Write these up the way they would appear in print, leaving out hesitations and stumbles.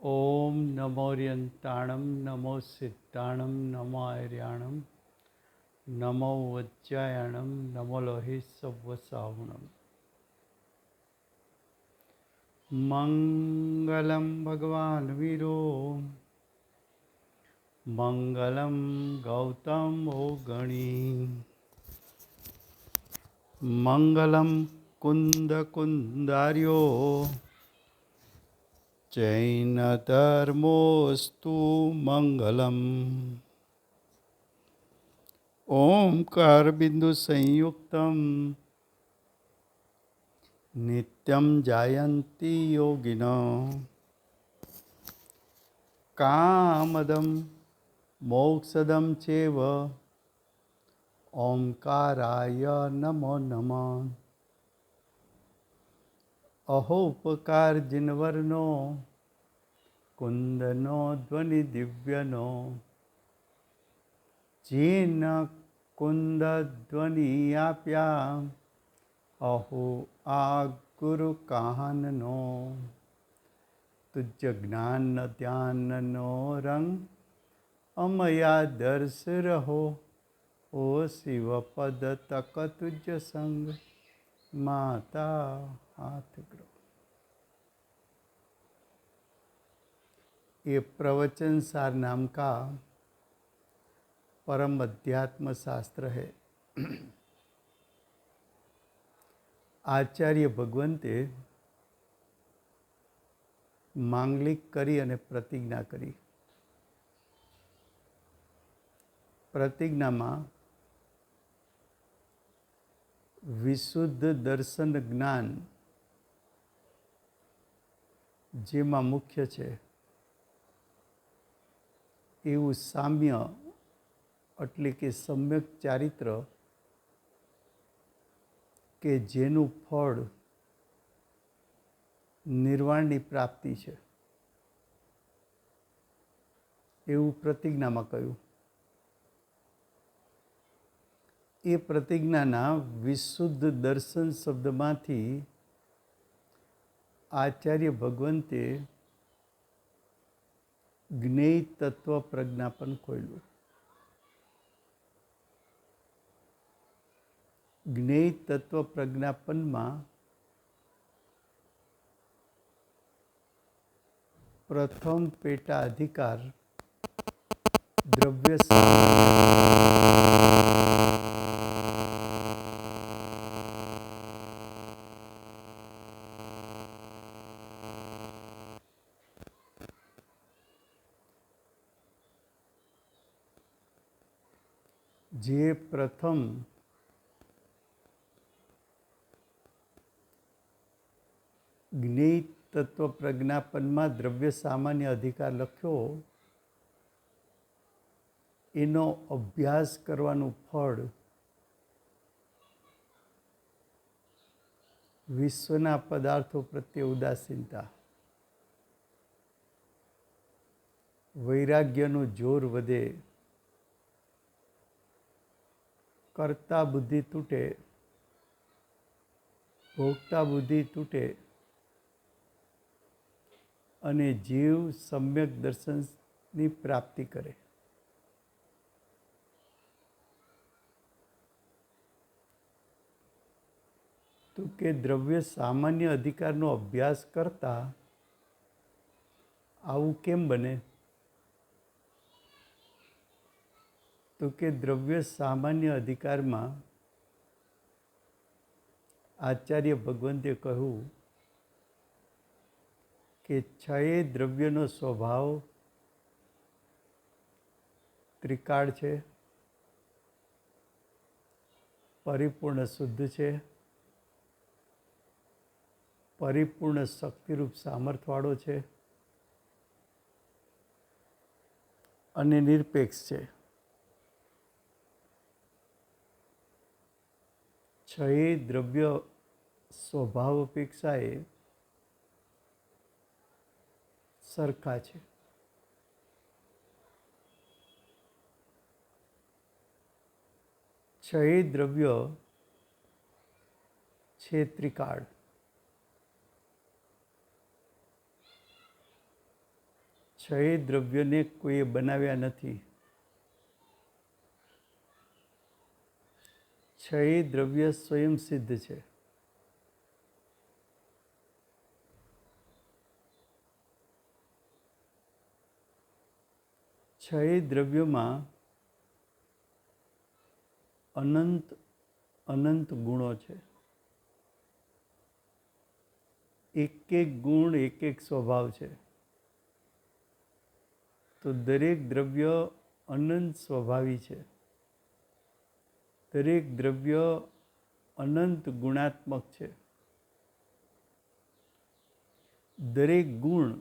ओम नमोर्यंताणं नमो सिद्धाणं नमो आर्याणं नमो वज्रायणं नमो लोहि सव्वसाहुणं। मंगलम भगवान वीरो मंगलम गौतम गणी मंगलम कुंद कुंदार्यो जैन धर्मोस्तु मंगलम। ओंकार बिंदु संयुक्तम नित्यं जायन्ति योगिनो कामदं मोक्षदं चैव ओंकाराय नमो नमः। अहोपकार जिनवरनो कुंदनो ध्वनि दिव्यनो जीन कुंद ध्वनि आप्या अहो आ गुरु काहननो तुझ ज्ञान ध्याननो रंग अमया दर्श रहो ओ शिव पद तक तुझ संग माता हाथ ग्रह। ये प्रवचन सार नाम का परम अध्यात्म शास्त्र है। आचार्य भगवंते માંગલિક કરી અને પ્રતિજ્ઞા કરી। પ્રતિજ્ઞામાં વિશુદ્ધ દર્શન જ્ઞાન જેમાં મુખ્ય છે એવું સામ્ય એટલે કે સમ્યક ચારિત્ર કે જેનું ફળ નિર્વાણની પ્રાપ્તિ છે એવું પ્રતિજ્ઞામાં કહ્યું। એ પ્રતિજ્ઞાના વિશુદ્ધ દર્શન શબ્દમાંથી આચાર્ય ભગવંતે જ્ઞેય તત્વ પ્રજ્ઞાપન ખોલ્યું। જ્ઞેય તત્વ પ્રજ્ઞાપનમાં પ્રથમ પેટા અધિકાર દ્રવ્ય જે પ્રથમ જ્ઞેય તત્વ પ્રજ્ઞાપનમાં દ્રવ્ય સામાન્ય અધિકાર લખ્યો એનો અભ્યાસ કરવાનું ફળ વિશ્વના પદાર્થો પ્રત્યે ઉદાસીનતા, વૈરાગ્યનું જોર વધે, કર્તા બુદ્ધિ તૂટે, ભોગતા બુદ્ધિ તૂટે અને જીવ સમ્યક દર્શનની પ્રાપ્તિ કરે। તો કે દ્રવ્ય સામાન્ય અધિકારનો અભ્યાસ કરતા આવું કેમ બને? તો કે દ્રવ્ય સામાન્ય અધિકારમાં આચાર્ય ભગવંતે કહ્યું કે છએ દ્રવ્યનો સ્વભાવ ત્રિકાળ છે, પરિપૂર્ણ શુદ્ધ છે, પરિપૂર્ણ શક્તિરૂપ સામર્થ્યવાળો છે અને નિરપેક્ષ છે। છએ દ્રવ્ય સ્વભાવ અપેક્ષાએ સરખા છે। છએ દ્રવ્ય છે ત્રિકાળ। છ દ્રવ્યને કોઈએ બનાવ્યા નથી. છ દ્રવ્ય સ્વયં સિદ્ધ છે. છ દ્રવ્યોમાં અનંત અનંત ગુણો છે. એક એક ગુણ એક એક સ્વભાવ છે. તો દરેક દ્રવ્ય અનંત સ્વભાવી છે. દરેક દ્રવ્ય અનંત ગુણાત્મક છે. દરેક ગુણ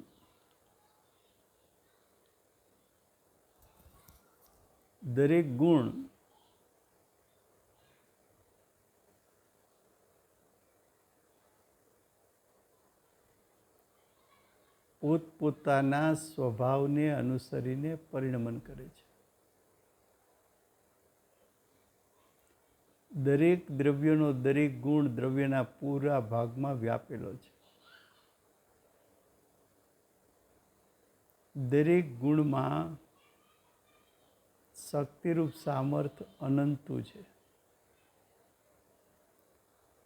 પોતપોતાના સ્વભાવને અનુસરીને પરિણમન કરે છે. દરેક દ્રવ્યનો દરેક ગુણ દ્રવ્યના પૂરા ભાગમાં વ્યાપેલો છે. દરેક ગુણમાં શક્તિરૂપ સામર્થ્ય અનંતું છે.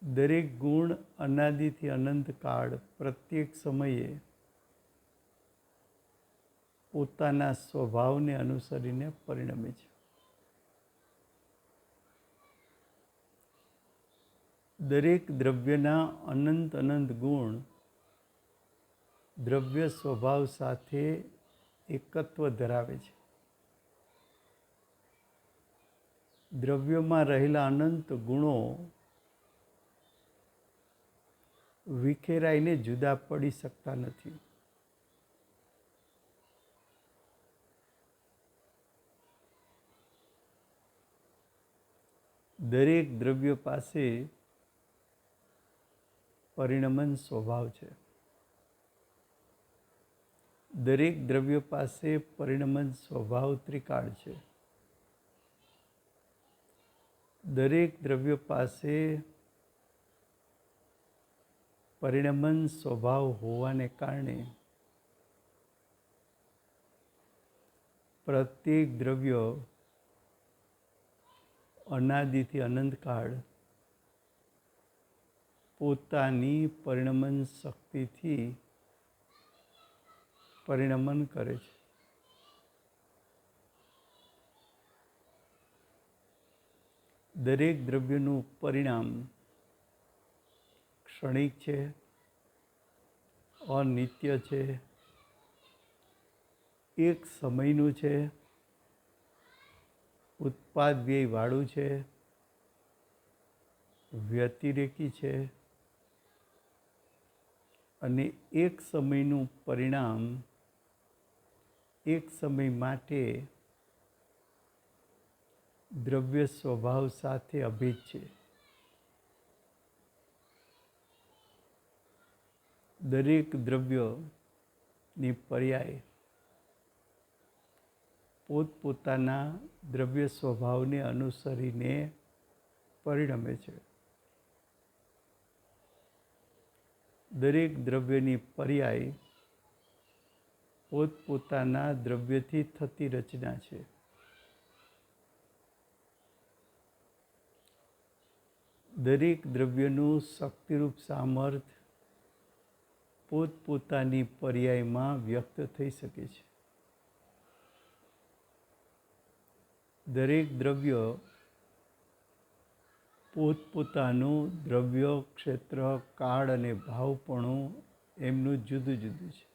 દરેક ગુણ અનાદિથી અનંત કાળ પ્રત્યેક સમયે પોતાના સ્વભાવને અનુસરીને પરિણમે છે. દરેક દ્રવ્યના અનંત અનંત ગુણ દ્રવ્ય સ્વભાવ સાથે એકત્વ ધરાવે છે. દ્રવ્યોમાં રહેલા અનંત ગુણો વિખેરાઈને જુદા પડી શકતા નથી. દરેક દ્રવ્ય પાસે પરિણમન સ્વભાવ છે. દરેક દ્રવ્ય પાસે પરિણમન સ્વભાવ ત્રિકાળ છે. દરેક દ્રવ્ય પાસે પરિણમન સ્વભાવ હોવાને કારણે પ્રત્યેક દ્રવ્ય અનાદિથી અનંતકાળ પોતાની પરિણમન શક્તિથી પરિણમન કરે છે. દરેક દ્રવ્યનું પરિણામ ક્ષણિક છે, અનિત્ય છે, એક સમયનું છે, ઉત્પાદ વ્યયવાળું છે, વ્યતિરેકી છે અને એક સમયનું પરિણામ એક સમય માટે દ્રવ્ય સ્વભાવ સાથે અભેદ છે. દરેક દ્રવ્યની પર્યાય પોતપોતાના દ્રવ્ય સ્વભાવને અનુસરીને પરિણમે છે. દરેક દ્રવ્યની પર્યાય પોતપોતાના દ્રવ્યથી થતી રચના છે. દરેક દ્રવ્યનું શક્તિરૂપ સામર્થ્ય પોતપોતાની પર્યાયમાં વ્યક્ત થઈ શકે છે. દરેક દ્રવ્ય પોતપોતાનું દ્રવ્ય ક્ષેત્ર કાળ અને ભાવપણું એમનું જુદું જુદું છે.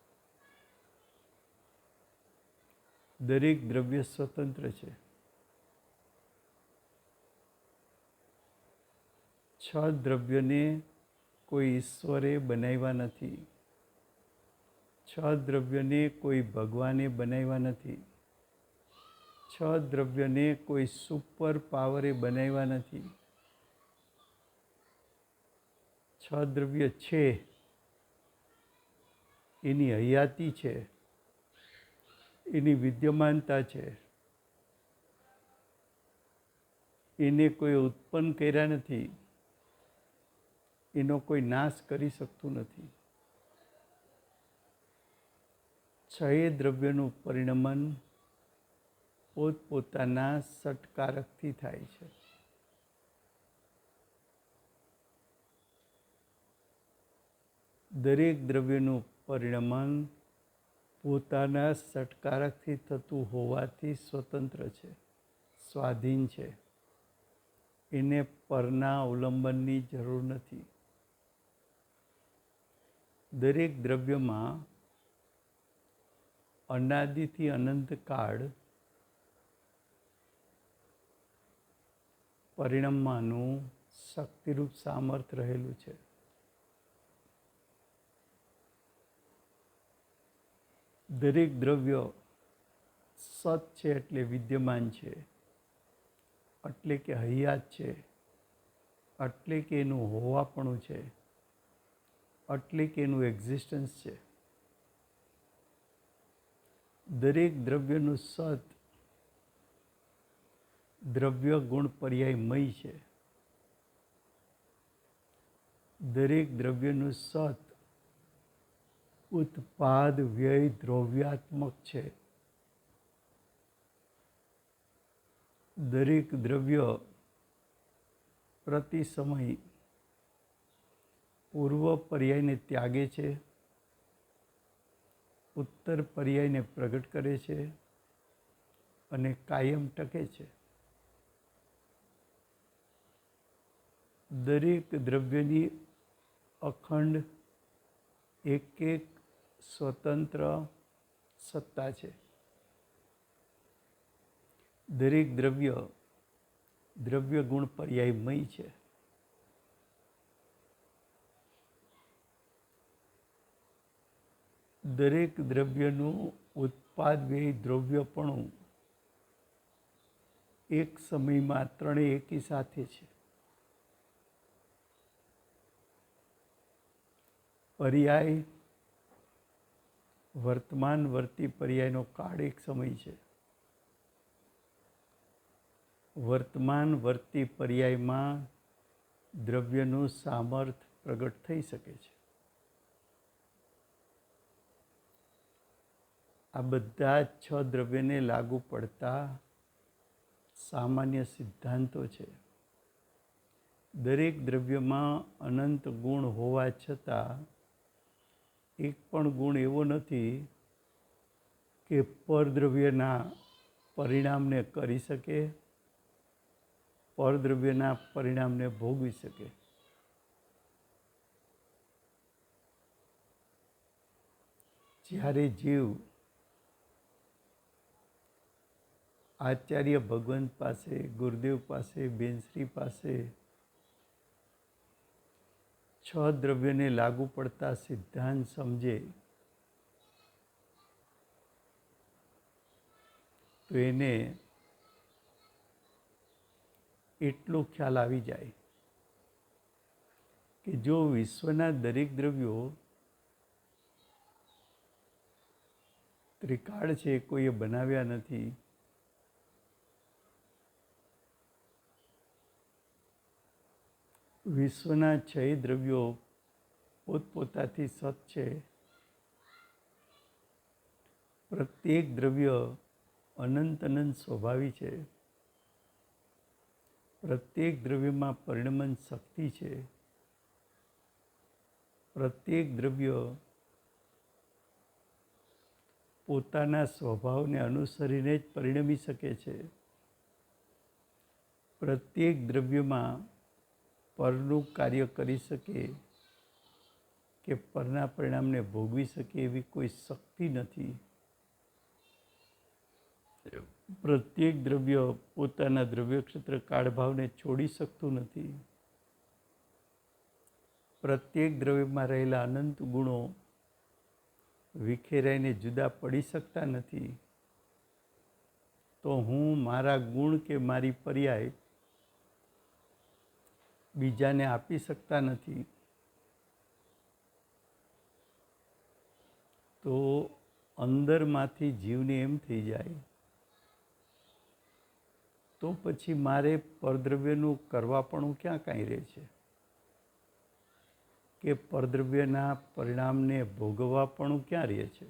દરેક દ્રવ્ય સ્વતંત્ર છે. છ દ્રવ્યને કોઈ ઈશ્વરે બનાવ્યા નથી. છ દ્રવ્યને કોઈ ભગવાને બનાવ્યા નથી. છ દ્રવ્યને કોઈ સુપર પાવરે બનાવ્યા નથી. છ દ્રવ્ય છે, એની હયાતી છે, એની વિદ્યમાનતા છે. એને કોઈ ઉત્પન્ન કર્યા નથી. એનો કોઈ નાશ કરી શકતું નથી. છ છ દ્રવ્યનું પરિણમન પોતપોતાના સટકારકથી થાય છે. દરેક દ્રવ્યનું પરિણમન પોતાના સટકારકથી થતું હોવાથી સ્વતંત્ર છે, સ્વાધીન છે. એને પરના અવલંબનની જરૂર નથી. દરેક દ્રવ્યમાં અનાદિથી અનંતકાળ પરિણમવાનું શક્તિરૂપ સામર્થ્ય રહેલું છે. દરેક દ્રવ્ય સત છે એટલે વિદ્યમાન છે, એટલે કે હયાત છે, એટલે કે એનું હોવાપણું છે, એટલે કે એનું એક્ઝિસ્ટન્સ છે. દરેક દ્રવ્યનું સત દ્રવ્ય ગુણ પર્યાયમય છે. દરેક દ્રવ્યનું સત ઉત્પાદ વ્યય દ્રવ્યાત્મક છે. દરેક દ્રવ્ય પ્રતિ સમય પૂર્વ પર્યાયને ત્યાગે છે, ઉત્તર પર્યાયને પ્રગટ કરે છે અને કાયમ ટકે છે. દરેક દ્રવ્યની અખંડ એક એક સ્વતંત્ર સત્તા છે. દરેક દ્રવ્ય દ્રવ્ય ગુણ પર્યાયમય છે. દરેક દ્રવ્યનું ઉત્પાદ વ્યય દ્રવ્યપણું એક સમયમાં ત્રણેય એકી સાથે છે. પર્યાય વર્તમાન વર્તી પર્યાયનો કાળ એક સમય છે. વર્તમાન વર્તી પર્યાયમાં દ્રવ્યનું સામર્થ્ય પ્રગટ થઈ શકે છે. આ બધા છ દ્રવ્યને લાગુ પડતા સામાન્ય સિદ્ધાંતો છે. દરેક દ્રવ્યમાં અનંત ગુણ હોવા છતાં એક પણ ગુણ એવો નથી કે પરદ્રવ્યના પરિણામને કરી શકે, પરદ્રવ્યના પરિણામને ભોગવી શકે. જ્યારે જીવ આચાર્ય ભગવંત પાસે, ગુરુદેવ પાસે, બેનશ્રી પાસે છ દ્રવ્યને લાગુ પડતા સિદ્ધાંત સમજે તો એને એટલો ખ્યાલ આવી જાય કે જો વિશ્વના દરેક દ્રવ્યો ત્રિકાળ છે, કોઈએ બનાવ્યા નથી, વિશ્વના છ દ્રવ્યો પોતપોતાથી સત છે, પ્રત્યેક દ્રવ્ય અનંત અનંત સ્વભાવી છે, પ્રત્યેક દ્રવ્યમાં પરિણમન શક્તિ છે, પ્રત્યેક દ્રવ્ય પોતાના સ્વભાવને અનુસરીને જ પરિણમી શકે છે. પ્રત્યેક દ્રવ્યમાં પરનું કાર્ય કરી શકે કે પરના પરિણામને ભોગવી શકે એવી કોઈ શક્તિ નથી. પ્રત્યેક દ્રવ્ય પોતાના દ્રવ્ય ક્ષેત્ર કાળભાવને છોડી શકતું નથી. પ્રત્યેક દ્રવ્યમાં રહેલા અનંત ગુણો વિખેરાઈને જુદા પડી શકતા નથી. તો હું મારા ગુણ કે મારી પર્યાય બીજાને આપી શકતા નથી. તો અંદરમાંથી જીવને એમ થઈ જાય તો પછી મારે પરદ્રવ્યનું કરવાપણું ક્યાં કાંઈ રહે છે, કે પરદ્રવ્યના પરિણામને ભોગવવાપણું ક્યાં રહે છે.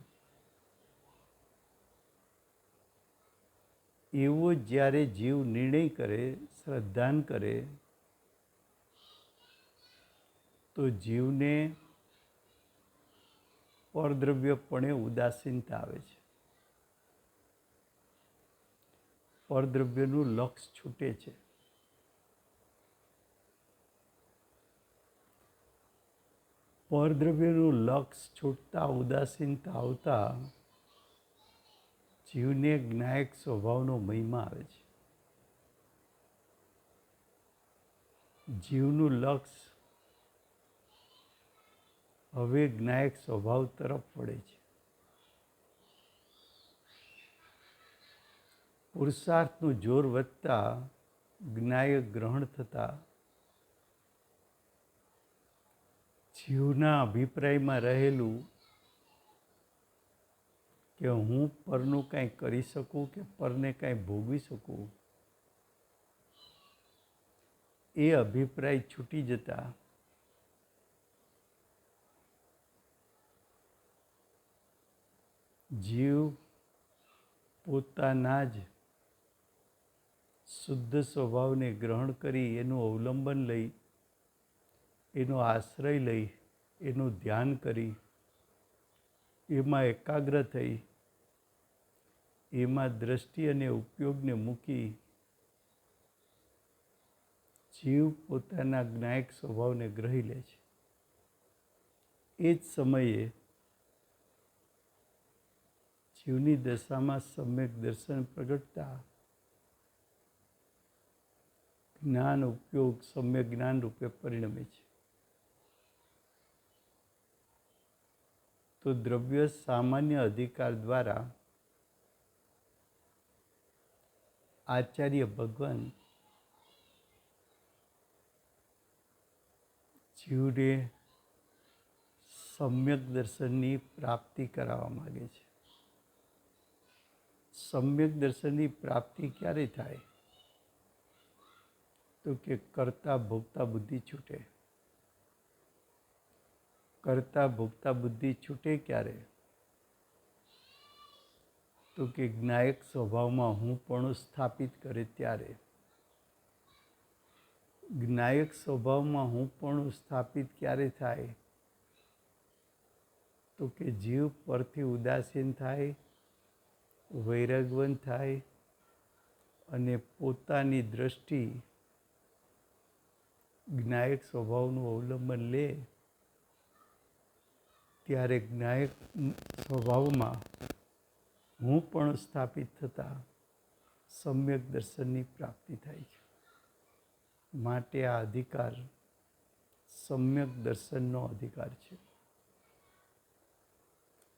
એવો જ્યારે જીવ નિર્ણય કરે, શ્રદ્ધાન કરે, તો જીવને પરદ્રવ્યપણે ઉદાસીનતા આવે છે. પરદ્રવ્યનું લક્ષ છૂટે છે. પરદ્રવ્યનું લક્ષ છૂટતા, ઉદાસીનતા આવતા જીવને જ્ઞાયક સ્વભાવનો મહિમા આવે છે. જીવનું લક્ષ હવે જ્ઞાયક સ્વભાવ તરફ વળે છે. પુરુષાર્થનું જોર વધતા જ્ઞાયક ગ્રહણ થતા જીવના અભિપ્રાયમાં રહેલું કે હું પરનું કાંઈ કરી શકું કે પરને કાંઈ ભોગવી શકું, એ અભિપ્રાય છૂટી જતા જીવ પોતાના જ શુદ્ધ સ્વભાવને ગ્રહણ કરી, એનું અવલંબન લઈ, એનો આશ્રય લઈ, એનું ધ્યાન કરી, એમાં એકાગ્ર થઈ, એમાં દ્રષ્ટિ અને ઉપયોગને મૂકી જીવ પોતાના જ્ઞાયક સ્વભાવને ગ્રહી લે છે. એ જ સમયે જીવની દશામાં સમ્યક દર્શન પ્રગટતા જ્ઞાન ઉપયોગ સમ્યક જ્ઞાન રૂપે પરિણમે છે. તો દ્રવ્ય સામાન્ય અધિકાર દ્વારા આચાર્ય ભગવાન જીવને સમ્યક દર્શનની પ્રાપ્તિ કરાવવા માગે છે. સમ્યક દર્શનની પ્રાપ્તિ ક્યારે થાય? તો કે કરતા ભોગતા બુદ્ધિ છૂટે. કરતા ભોગતા બુદ્ધિ છૂટે ક્યારે? તો કે જ્ઞાયક સ્વભાવમાં હું પણ સ્થાપિત કરે ત્યારે. જ્ઞાયક સ્વભાવમાં હું પણ સ્થાપિત ક્યારે થાય? તો કે જીવ પરથી ઉદાસીન થાય, વૈરાગવંત થાય અને પોતાની દ્રષ્ટિ જ્ઞાયક સ્વભાવનું અવલંબન લે, ત્યારે જ્ઞાયક સ્વભાવમાં હું પણ સ્થાપિત થતાં સમ્યક દર્શનની પ્રાપ્તિ થાય છે. માટે આ અધિકાર સમ્યક દર્શનનો અધિકાર છે.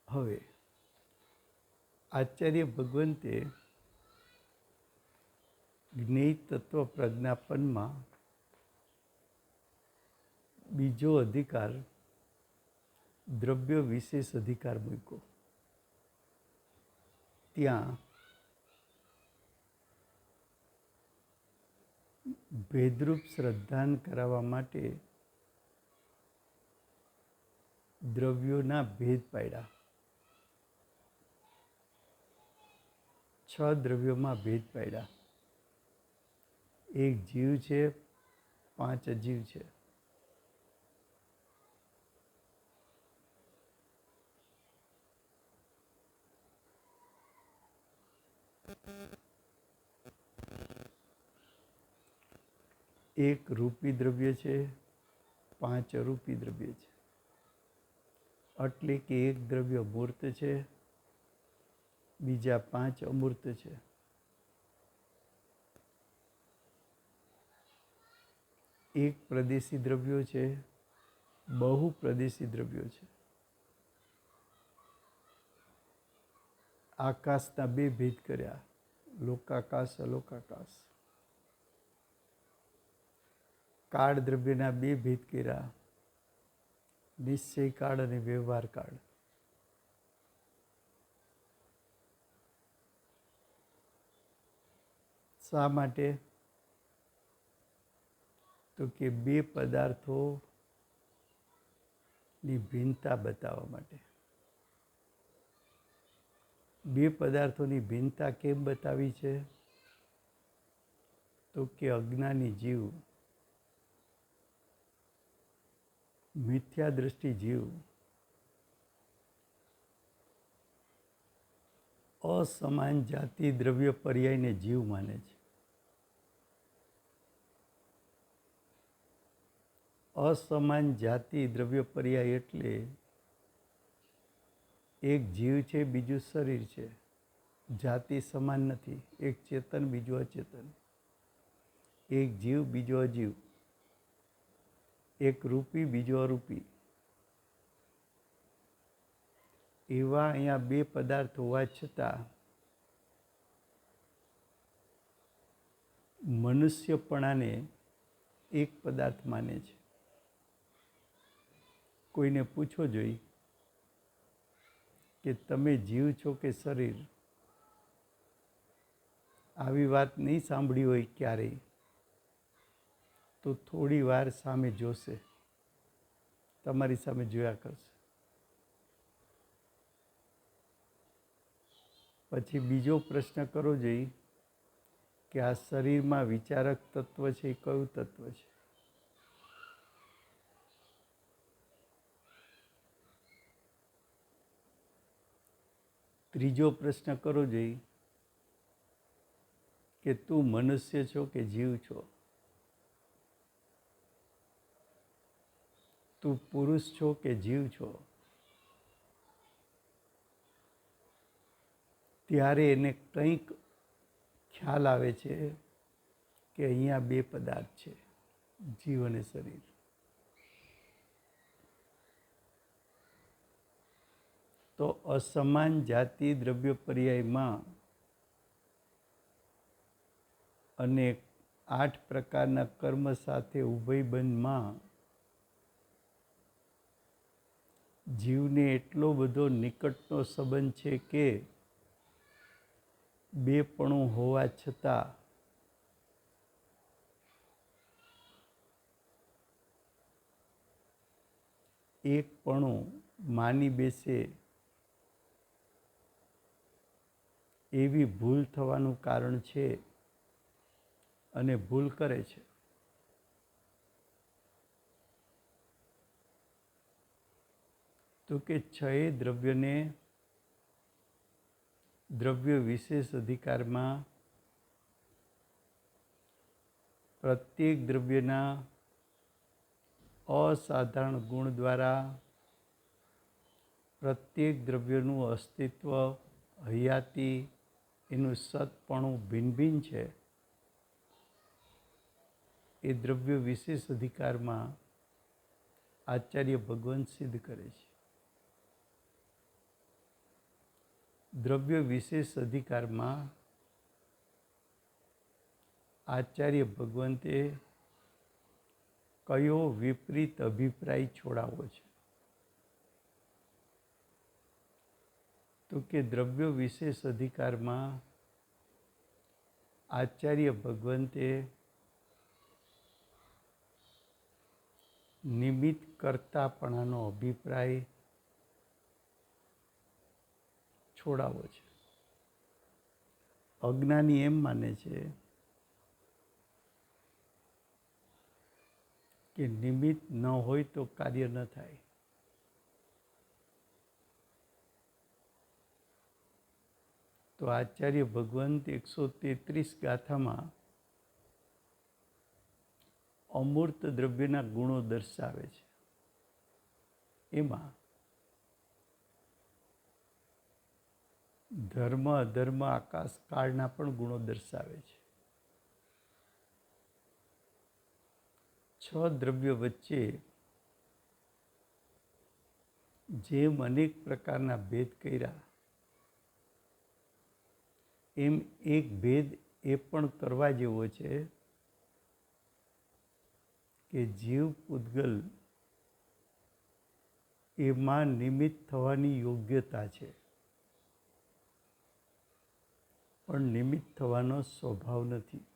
હવે આચાર્ય ભગવંતે જ્ઞેય તત્વ પ્રજ્ઞાપનમાં બીજો અધિકાર દ્રવ્ય વિશેષ અધિકાર મૂક્યો. ત્યાં ભેદરૂપ શ્રદ્ધાન કરાવવા માટે દ્રવ્યોના ભેદ પાડ્યા. 6 દ્રવ્યોમાં ભેદ પાડ્યા. એક જીવ છે, 5 અજીવ છે. એક રૂપી દ્રવ્ય છે, 5 અરૂપી દ્રવ્ય છે. એટલે કે એક દ્રવ્ય મૂર્ત છે, બીજા 5 અમૂર્ત છે. એક પ્રદેશી દ્રવ્યો છે, બહુ પ્રદેશી દ્રવ્યો છે. આકાશના 2 ભેદ કર્યા, લોકાકાશ, અલોકાકાશ. કાળ દ્રવ્યના 2 ભેદ કર્યા, નિશ્ચય કાળ અને વ્યવહાર કાળ. શા માટે? તો કે 2 પદાર્થોની ભિન્નતા બતાવવા માટે. 2 પદાર્થોની ભિન્નતા કેમ બતાવી છે? તો કે અજ્ઞાની જીવ, મિથ્યા દ્રષ્ટિ જીવ અસમાન જાતિ દ્રવ્ય પર્યાયને જીવ માને છે. અસમાન જાતિ દ્રવ્ય પર્યાય એટલે એક જીવ છે, બીજું શરીર છે. જાતિ સમાન નથી. એક ચેતન, બીજું અચેતન. એક જીવ, બીજો અજીવ. એક રૂપી, બીજો અરૂપી. એવા અહીંયા બે પદાર્થ હોવા છતાં મનુષ્યપણાને એક પદાર્થ માને છે. કોઈને પૂછો જોઈ કે તમે જીવ છો કે શરીર? આવી વાત નહીં સાંભળી હોય ક્યારેય, તો થોડી વાર સામે જોશે, તમારી સામે જોયા કરશે. પછી બીજો પ્રશ્ન કરો જોઈ કે આ શરીરમાં વિચારક તત્વ છે એ કયું તત્વ છે? ત્રીજો પ્રશ્ન કરો જોઈ કે તું મનુષ્ય છો કે જીવ છો? તું પુરુષ છો કે જીવ છો? ત્યારે એને કંઈક ખ્યાલ આવે છે કે અહીંયા બે પદાર્થ છે, જીવ અને શરીર. તો અસમાન જાતિ દ્રવ્ય પર્યાયમાં અને 8 પ્રકારના કર્મ સાથે ઉભયબંધમાં જીવને એટલો બધો નિકટનો સંબંધ છે કે બેપણું હોવા છતાં એકપણું માની બેસે એવી ભૂલ થવાનું કારણ છે અને ભૂલ કરે છે. તો કે છએ દ્રવ્યને દ્રવ્ય વિશેષ અધિકારમાં પ્રત્યેક દ્રવ્યના અસાધારણ ગુણ દ્વારા પ્રત્યેક દ્રવ્યનું અસ્તિત્વ, હયાતી, એનું સતપણું ભિન્ન ભિન્ન છે. એ દ્રવ્ય વિશેષ અધિકારમાં આચાર્ય ભગવાન સિદ્ધ કરે છે. દ્રવ્ય વિશેષ અધિકારમાં આચાર્ય ભગવંતે કયો વિપરીત અભિપ્રાય છોડાવો છે? તો કે દ્રવ્ય વિશેષ અધિકારમાં આચાર્ય ભગવંતે નિમિત્ત કર્તાપણાનો અભિપ્રાય છોડાવો છે. અજ્ઞાની એમ માને છે કે નિમિત્ત ન હોય તો કાર્ય ન થાય. તો આચાર્ય ભગવંત 133 ગાથામાં અમૂર્ત દ્રવ્યના ગુણો દર્શાવે છે. એમાં ધર્મ, અધર્મ, આકાશ, કાળના પણ ગુણો દર્શાવે છે. 6 દ્રવ્ય વચ્ચે જેમ અનેક પ્રકારના ભેદ કર્યા, એમ એક ભેદ એ પણ કરવા જેવો છે કે જીવ પૂતગલ એમાં નિમિત્ત થવાની યોગ્યતા છે, પણ નિમિત્ત થવાનો સ્વભાવ નથી.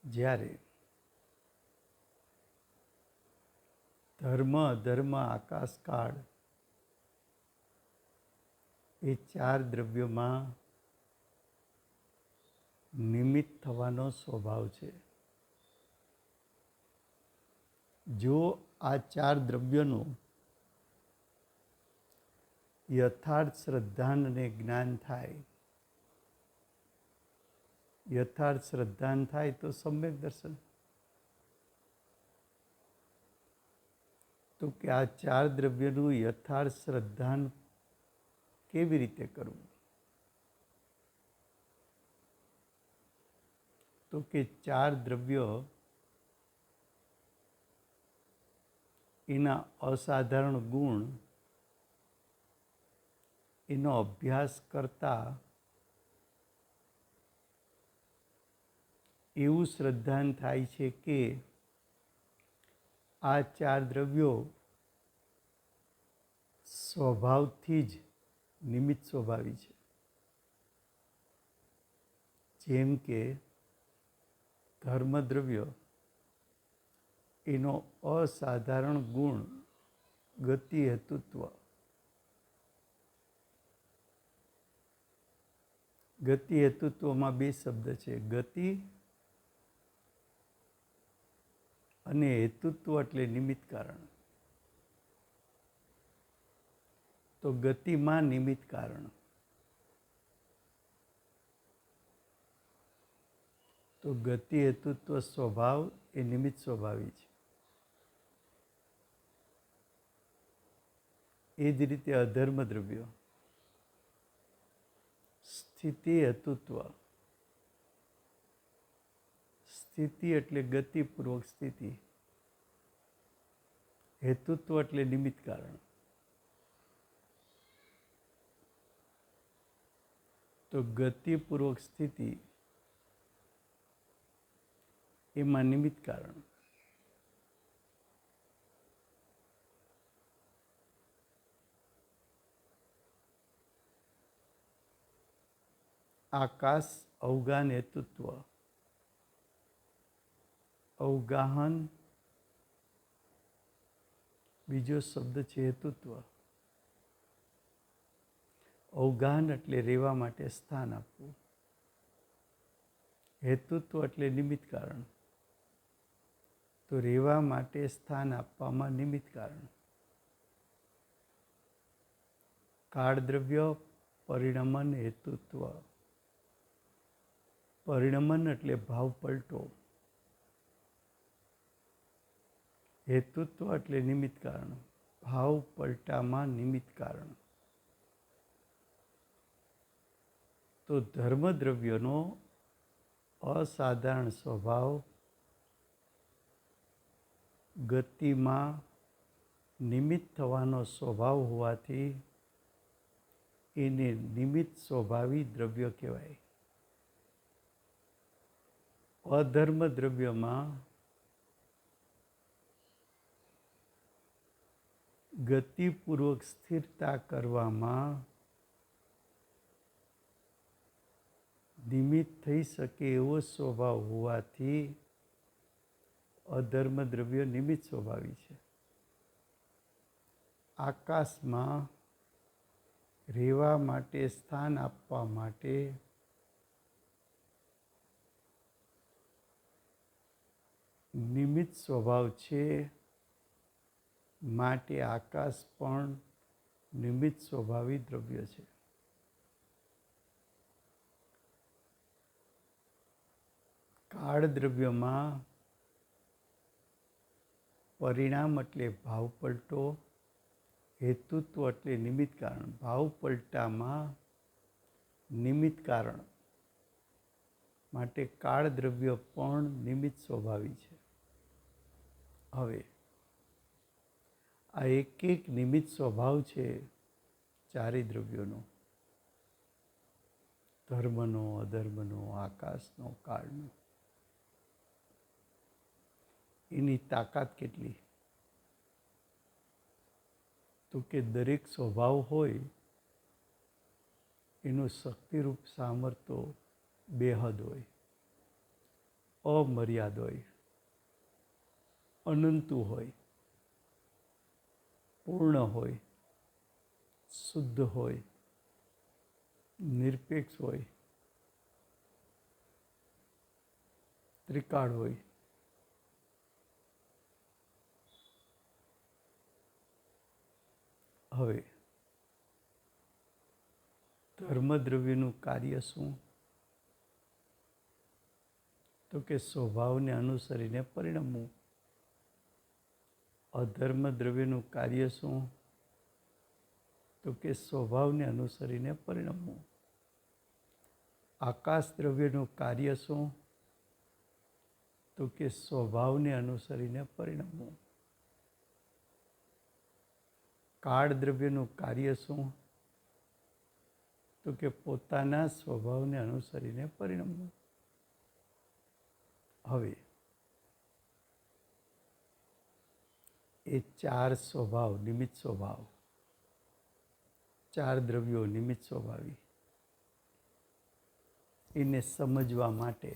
જ્યારે ધર્મ, અધર્મ, આકાશ, કાળ એ 4 દ્રવ્યોમાં નિમિત્ત થવાનો સ્વભાવ છે. જો આ 4 દ્રવ્યોનું યથાર્થ શ્રદ્ધાન અને જ્ઞાન થાય, યથાર્થ શ્રદ્ધાન થાય તો સમ્યક દર્શન. તો કે આ 4 દ્રવ્યનું યથાર્થ શ્રદ્ધાન કેવી રીતે કરવું? તો કે 4 દ્રવ્યો એના અસાધારણ ગુણ એનો અભ્યાસ કરતા એવું શ્રદ્ધાન થાય છે કે આ 4 દ્રવ્યો સ્વભાવથી જ નિમિત્ત સ્વભાવી છે. જેમ કે ધર્મદ્રવ્ય એનો અસાધારણ ગુણ ગતિ હેતુત્વ. ગતિ હેતુત્વમાં 2 શબ્દ છે, ગતિ અને હેતુત્વ એટલે નિમિત્ત કારણ. તો ગતિમાં નિમિત્ત કારણ. તો ગતિ હેતુત્વ સ્વભાવ એ નિમિત્ત સ્વભાવી છે. એ જ રીતે અધર્મ દ્રવ્યો સ્થિતિ હેતુત્વ. સ્થિતિ એટલે ગતિપૂર્વક સ્થિતિ, હેતુત્વ એટલે નિમિત્ત કારણ. તો ગતિપૂર્વક સ્થિતિ એમાં નિમિત્ત કારણ. આકાશ અવગાહન હેતુત્વ. અવગાહન બીજો શબ્દ છે હેતુત્વ. અવગાહન એટલે રહેવા માટે સ્થાન આપવું, હેતુત્વ એટલે નિમિત્ત કારણ. તો રહેવા માટે સ્થાન આપવામાં નિમિત્ત કારણ. કાળદ્રવ્ય પરિણમન હેતુત્વ. પરિણમન એટલે ભાવ પલટો, હેતુત્વ એટલે નિમિત્ત કારણ. ભાવ પલટામાં નિમિત્ત કારણ. તો ધર્મદ્રવ્યનો અસાધારણ સ્વભાવ ગતિમાં નિમિત્ત થવાનો સ્વભાવ હોવાથી એને નિમિત્ત સ્વભાવી દ્રવ્ય કહેવાય. અધર્મ દ્રવ્યમાં ગતિપૂર્વક સ્થિરતા કરવામાં નિમિત્ત થઈ શકે એવો સ્વભાવ હોવાથી અધર્મ દ્રવ્ય નિમિત્ત સ્વભાવી છે. આકાશમાં રહેવા માટે સ્થાન આપવા માટે નિમિત્ત સ્વભાવ છે, માટે આકાશ પણ નિમિત્ત સ્વભાવી દ્રવ્ય છે. કાળ દ્રવ્યમાં પરિણામ એટલે ભાવ પલટો, હેતુત્વ એટલે નિમિત્ત કારણ. ભાવ પલટામાં નિમિત્ત કારણ માટે કાળ દ્રવ્ય પણ નિમિત્ત સ્વભાવી છે. હવે આ એક નિમિત્ત સ્વભાવ છે 4 દ્રવ્યોનો, ધર્મનો, અધર્મનો, આકાશનો, કાળનો. એની તાકાત કેટલી? તો કે દરેક સ્વભાવ હોય એનું શક્તિરૂપ સામર્થ્ય બેહદ હોય, અમર્યાદ હોય, અનંતુ હોય, પૂર્ણ હોય, શુદ્ધ હોય, નિરપેક્ષ હોય, ત્રિકાળ હોય. હવે ધર્મદ્રવ્યનું કાર્ય શું? તો કે સ્વભાવને અનુસરીને પરિણમવું. અધર્મ દ્રવ્યનું કાર્ય શું? તો કે સ્વભાવને અનુસરીને પરિણમવું. આકાશ દ્રવ્યનું કાર્ય શું? તો કે સ્વભાવને અનુસરીને પરિણમવું. કાળ દ્રવ્યનું કાર્ય શું? તો કે પોતાના સ્વભાવને અનુસરીને પરિણમવું. હવે એ ચાર સ્વભાવ, નિમિત્ત સ્વભાવ, ચાર દ્રવ્યો નિમિત્ત સ્વભાવી, એને સમજવા માટે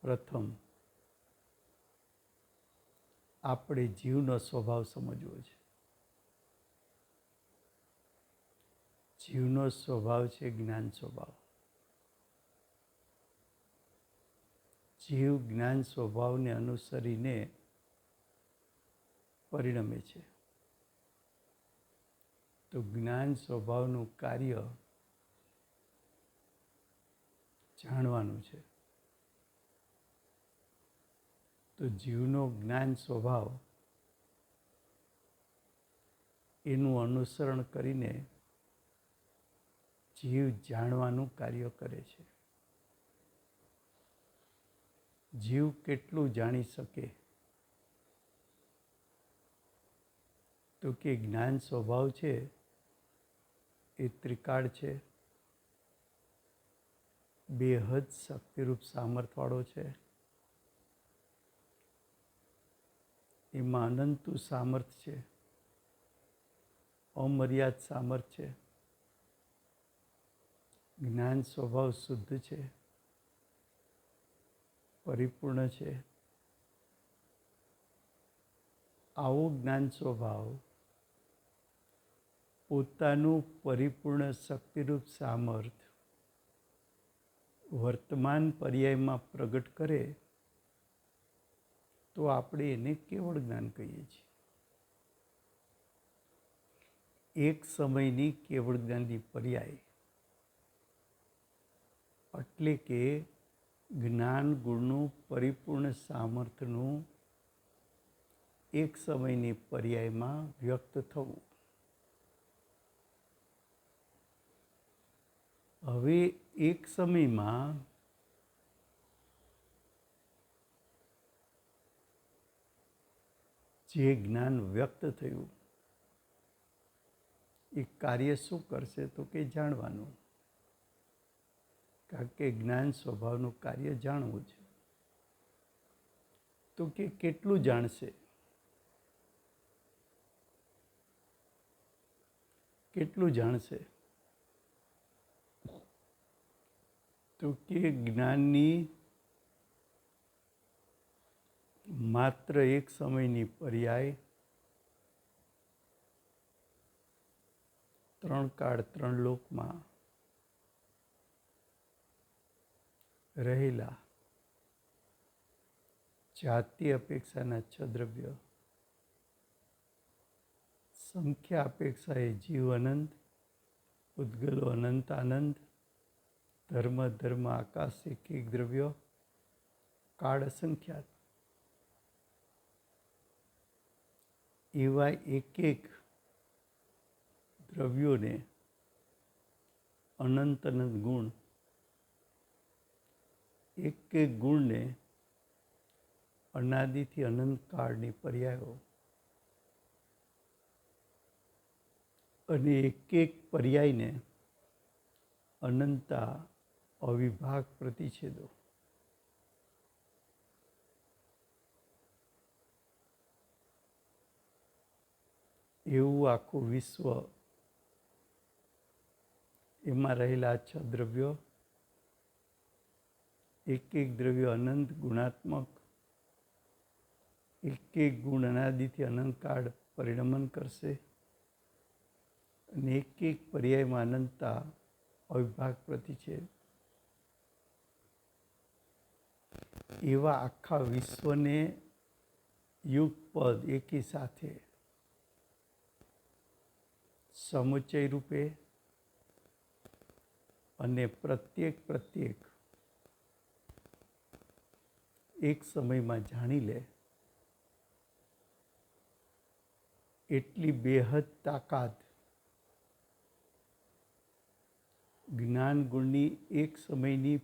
પ્રથમ આપણે જીવનો સ્વભાવ સમજવો છે. જીવનો સ્વભાવ છે જ્ઞાન સ્વભાવ. જીવ જ્ઞાન સ્વભાવને અનુસરીને પરિણમે છે. તો જ્ઞાન સ્વભાવનું કાર્ય જાણવાનું છે. તો જીવનો જ્ઞાન સ્વભાવ એનું અનુસરણ કરીને જીવ જાણવાનું કાર્ય કરે છે. જીવ કેટલું જાણી શકે? તો કે જ્ઞાન સ્વભાવ છે એ ત્રિકાળ છે, બેહદ શક્તિરૂપ સામર્થ્યવાળો છે. એમાં અનંતું સામર્થ્ય છે, અમર્યાદ સામર્થ્ય છે. જ્ઞાન સ્વભાવ શુદ્ધ છે, પરિપૂર્ણ છે. આવો જ્ઞાન સ્વભાવ પોતાનું પરિપૂર્ણ શક્તિરૂપ સામર્થ્ય વર્તમાન પર્યાયમાં પ્રગટ કરે તો આપણે એને કેવળ જ્ઞાન કહીએ છીએ. એક સમયની કેવળ જ્ઞાનની પર્યાય એટલે કે જ્ઞાન ગુણનું પરિપૂર્ણ સામર્થ્યનું એક સમયની પર્યાયમાં વ્યક્ત થવું. હવે એક સમયમાં જે જ્ઞાન વ્યક્ત થયું એ કાર્ય શું કરશે? તો કે જાણવાનું. કારણ કે જ્ઞાન સ્વભાવનું કાર્ય જાણવું છે. તો કે કેટલું જાણશે? કેટલું જાણશે? તો કે જ્ઞાનની માત્ર એક સમયની પર્યાય ત્રણ કાળ ત્રણ લોકમાં રહેલા જાતિ અપેક્ષાના છ દ્રવ્ય, સંખ્યા અપેક્ષાએ જીવ અનંત, ઉદ્ગલો અનંત આનંદ, ધર્મ ધર્મ આકાશ એક એક દ્રવ્યો, કાળ અસંખ્યાત, એવા એક એક દ્રવ્યોને અનંત અનંત ગુણ, એક એક ગુણને અનાદિથી અનંત કાળની પર્યાયો અને એક એક પર્યાયને અનંતા અવિભાગ પ્રતિછેદો. એવું આખું વિશ્વ, એમાં રહેલા છ દ્રવ્યો, એક એક દ્રવ્ય અનંત ગુણાત્મક, એક એક ગુણ અનાદિથી અનંતકાળ પરિણમન કરશે અને એક એક પર્યાયમાં અનંતતા અવિભાગ પ્રતિછેદ. એવા આખા વિશ્વને યુગપદ એકી સાથે સમુચય રૂપે અને પ્રત્યેક એક સમયમાં જાણી લે એટલી બેહદ તાકાત જ્ઞાન ગુણની એક સમયની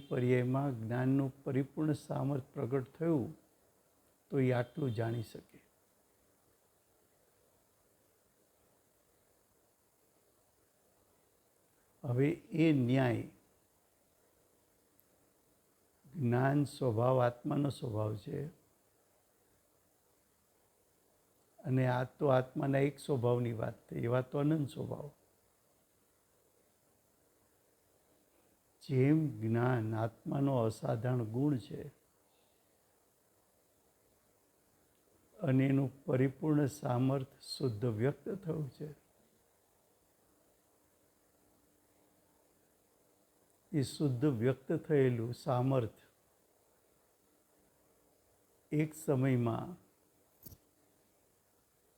પર્યાયમાં જ્ઞાનનું પરિપૂર્ણ સામર્થ્ય પ્રગટ થયું તો એ આટલું જાણી શકે. હવે એ ન્યાય જ્ઞાન સ્વભાવ આત્માનો સ્વભાવ છે અને આ તો આત્માના એક સ્વભાવની વાત થઈ. એવા તો અનંત સ્વભાવ. જેમ જ્ઞાન આત્માનો અસાધારણ ગુણ છે અને એનું પરિપૂર્ણ સામર્થ્ય શુદ્ધ વ્યક્ત થયું છે, એ શુદ્ધ વ્યક્ત થયેલું સામર્થ્ય એક સમયમાં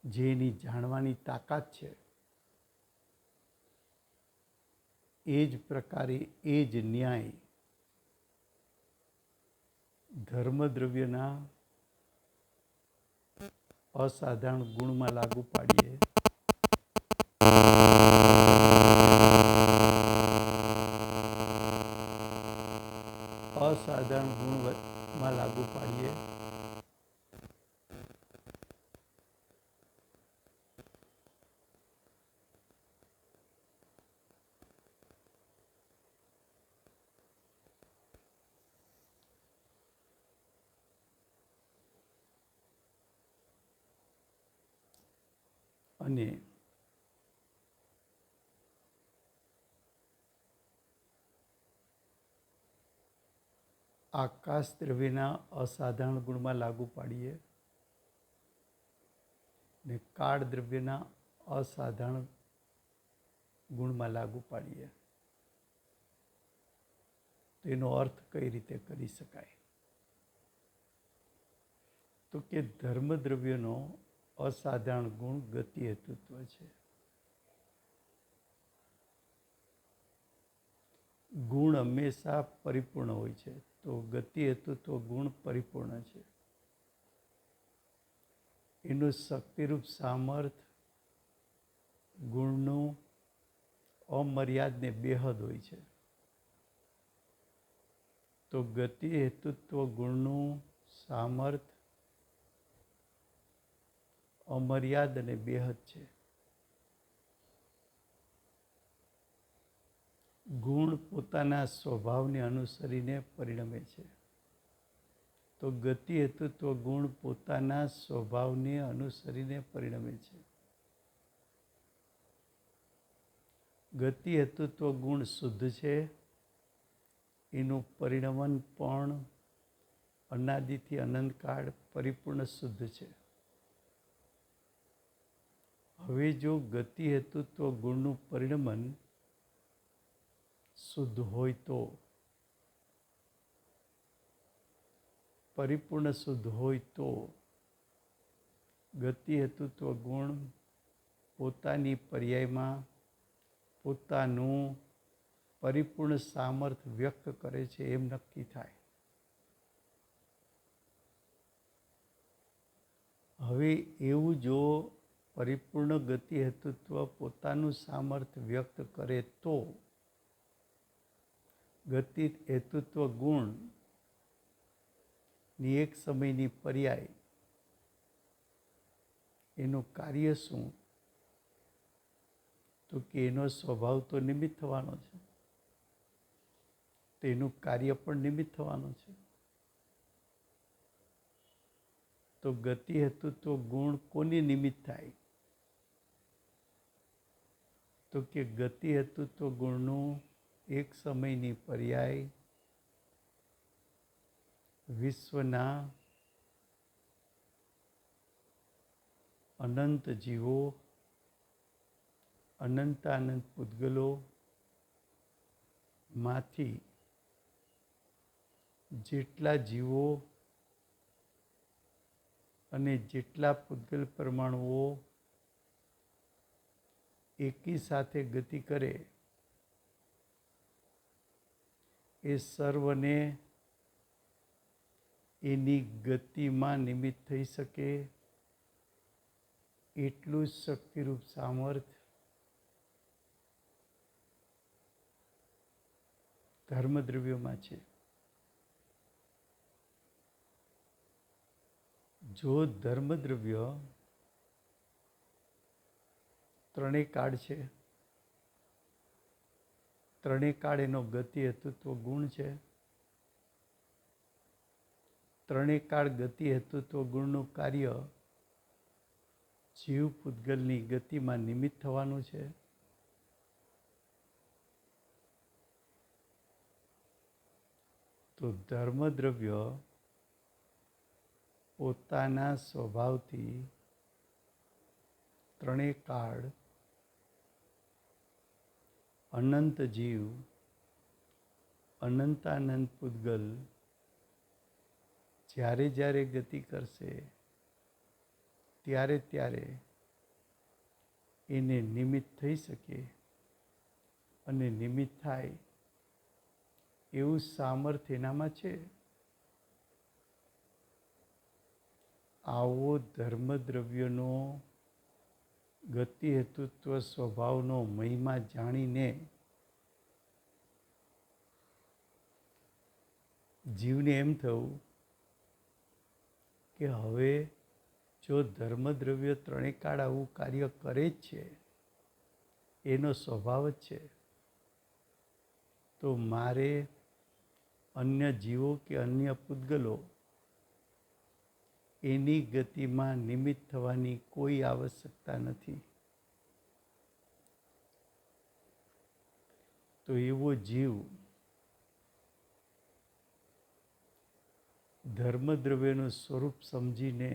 જેની જાણવાની તાકાત છે, એ જ પ્રકારે એ જ ન્યાય ધર્મદ્રવ્યના અસાધારણ ગુણમાં લાગુ પાડીએ અને આકાશ દ્રવ્યના અસાધારણ ગુણમાં લાગુ પાડીએ ને કાળ દ્રવ્યના અસાધારણ ગુણમાં લાગુ પાડીએ તો એનો અર્થ કઈ રીતે કરી શકાય? તો કે ધર્મદ્રવ્યનો અસાધારણ ગુણ ગતિ હેતુત્વ છે. ગુણ હંમેશા પરિપૂર્ણ હોય છે, તો ગતિ હેતુત્વ ગુણ પરિપૂર્ણ છે. એનું શક્તિરૂપ સામર્થ્ય ગુણનું અમર્યાદ ને બેહદ હોય છે. તો ગતિ હેતુત્વ ગુણનું સામર્થ્ય અમર્યાદ અને બેહદ છે. ગુણ પોતાના સ્વભાવને અનુસરીને પરિણમે છે. તો ગતિ હેતુત્વ ગુણ પોતાના સ્વભાવને અનુસરીને પરિણમે છે. ગતિ હેતુત્વ ગુણ શુદ્ધ છે. એનું પરિણમન પણ અનાદિથી અનંતકાળ પરિપૂર્ણ શુદ્ધ છે. હવે જો ગતિ હેતુત્વ ગુણનું પરિણમન શુદ્ધ હોય તો, પરિપૂર્ણ શુદ્ધ હોય તો ગતિ હેતુત્વ ગુણ પોતાની પર્યાયમાં પોતાનું પરિપૂર્ણ સામર્થ્ય વ્યક્ત કરે છે એમ નક્કી થાય. હવે એવું જો પરિપૂર્ણ ગતિ હેતુત્વ પોતાનું સામર્થ્ય વ્યક્ત કરે તો ગતિ હેતુત્વ ગુણની એક સમયની પર્યાય એનું કાર્ય શું? તો કે એનો સ્વભાવ તો નિમિત્ત થવાનો છે, તો એનું કાર્ય પણ નિમિત્ત થવાનું છે. તો ગતિ હેતુત્વ ગુણ કોની નિમિત્ત થાય? તો કે ગતિ હેતુત્વ ગુણનું એક સમયની પર્યાય વિશ્વના અનંત જીવો, અનંતાનંત પૂતગલો માંથી જેટલા જીવો અને જેટલા પૂતગલ પરમાણુઓ એકી સાથે ગતિ કરે એ સર્વને એની ગતિમાં નિમિત્ત થઈ શકે એટલું જ શક્તિરૂપ સામર્થ્ય ધર્મદ્રવ્યોમાં છે. જો ધર્મદ્રવ્ય ત્રણેય કાળ છે, ત્રણેય કાળ એનો ગતિ હેતુત્વ ગુણ છે, ત્રણેય કાળ ગતિ હેતુત્વ ગુણનું કાર્ય જીવ પૂતગલની ગતિમાં નિમિત્ત થવાનું છે, તો ધર્મદ્રવ્ય પોતાના સ્વભાવથી ત્રણેય કાળ અનંત જીવ અનંતાનંત પૂતગલ જ્યારે જ્યારે ગતિ કરશે ત્યારે ત્યારે એને નિમિત્ત થઈ શકે અને નિમિત્ત થાય એવું સામર્થ્ય એનામાં છે. આવો ધર્મદ્રવ્યનો ગતિ હેતુત્વ સ્વભાવનો મહિમા જાણીને જીવને એમ થયું કે હવે જો ધર્મદ્રવ્ય ત્રણેય કાળ આવું કાર્ય કરે જ છે, એનો સ્વભાવ જ છે, તો મારે અન્ય જીવો કે અન્ય પૂતગલો એની ગતિમાં નિમિત્ત થવાની કોઈ આવશ્યકતા નથી. તો એવો જીવ ધર્મદ્રવ્યનું સ્વરૂપ સમજીને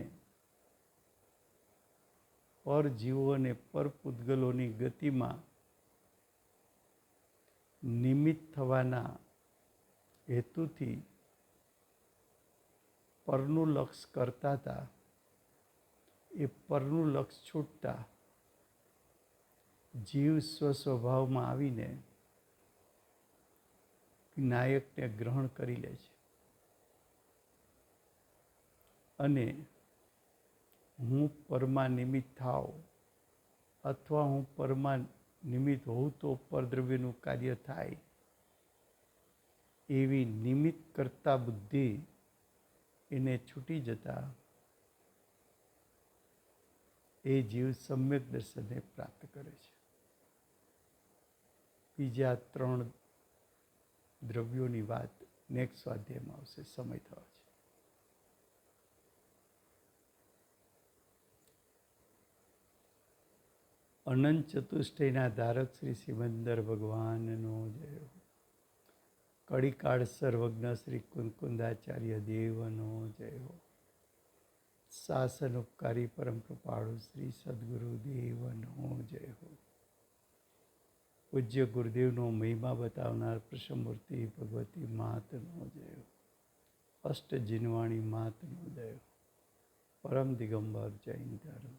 પરજીવો અને પરપૂતગલોની ગતિમાં નિમિત્ત થવાના હેતુથી પરનું લક્ષ કરતા હતા, એ પરનું લક્ષ છૂટતા જીવ સ્વસ્વભાવમાં આવીને નાયકને ગ્રહણ કરી લે છે અને હું પરમાં નિમિત્ત થાવ અથવા હું પરમાં નિમિત્ત હોઉં તો પરદ્રવ્યનું કાર્ય થાય એવી નિમિત્ત કરતા બુદ્ધિ એને છૂટી જતા એ જીવ સમ્યક દર્શનને પ્રાપ્ત કરે છે. બીજા 3 દ્રવ્યોની વાત નેક્સ્ટ સ્વાધ્યાયમાં આવશે. સમય થયો છે. અનંત ચતુષ્ટયના ધારક શ્રી સિમંદર ભગવાનનો જય હો. કળીકાળ સર્વજ્ઞ શ્રી કુંકુંદાચાર્ય દેવનો જય હો. શાસન ઉપકારી પરમ કૃપાળુ શ્રી સદગુરુ દેવનો જય હો. પૂજ્ય ગુરુદેવનો મહિમા બતાવનાર પ્રસમમૂર્તિ ભગવતી માતનો જય હો. અષ્ટ જીનવાણી માતનો જય હો. પરમ દિગંબર જૈન ધર્મ